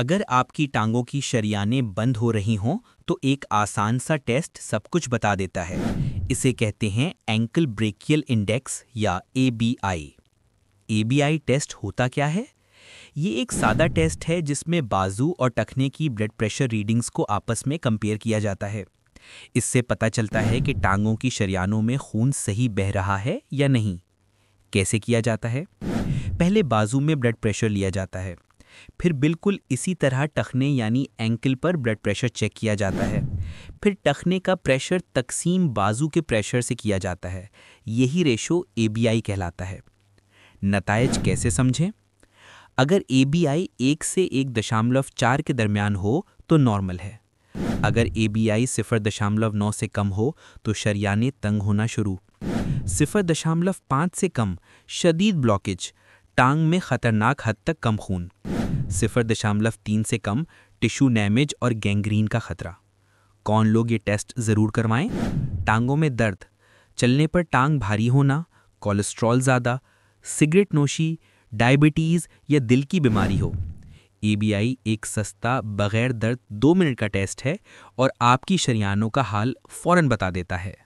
अगर आपकी टांगों की शरियानें बंद हो रही हों तो एक आसान सा टेस्ट सब कुछ बता देता है। इसे कहते हैं एंकल ब्रेकियल इंडेक्स या एबीआई। एबीआई टेस्ट होता क्या है? ये एक सादा टेस्ट है जिसमें बाजू और टखने की ब्लड प्रेशर रीडिंग्स को आपस में कंपेयर किया जाता है। इससे पता चलता है कि टांगों की शरियानों में खून सही बह रहा है या नहीं। कैसे किया जाता है? पहले बाजू में ब्लड प्रेशर लिया जाता है, फिर बिल्कुल इसी तरह टखने यानी एंकल पर ब्लड प्रेशर चेक किया जाता है। फिर टखने का प्रेशर तकसीम बाजू के प्रेशर से किया जाता है। यही रेशो एबीआई कहलाता है। नतायज कैसे समझें? अगर एबीआई 1 से 1.4 के दरमियान हो तो नॉर्मल है। अगर एबीआई 0.9 से कम हो तो शरियाने तंग होना शुरू। 0.5 से कम शदीद ब्लॉकेज, टांग में खतरनाक हद तक कम खून। 0.3 से कम टिश्यू डैमेज और गैंग्रीन का खतरा। कौन लोग ये टेस्ट ज़रूर करवाएं? टांगों में दर्द, चलने पर टांग भारी होना, कोलेस्ट्रॉल ज़्यादा, सिगरेट नोशी, डायबिटीज़ या दिल की बीमारी हो। एबीआई एक सस्ता बगैर दर्द 2 मिनट का टेस्ट है और आपकी शरियानों का हाल फौरन बता देता है।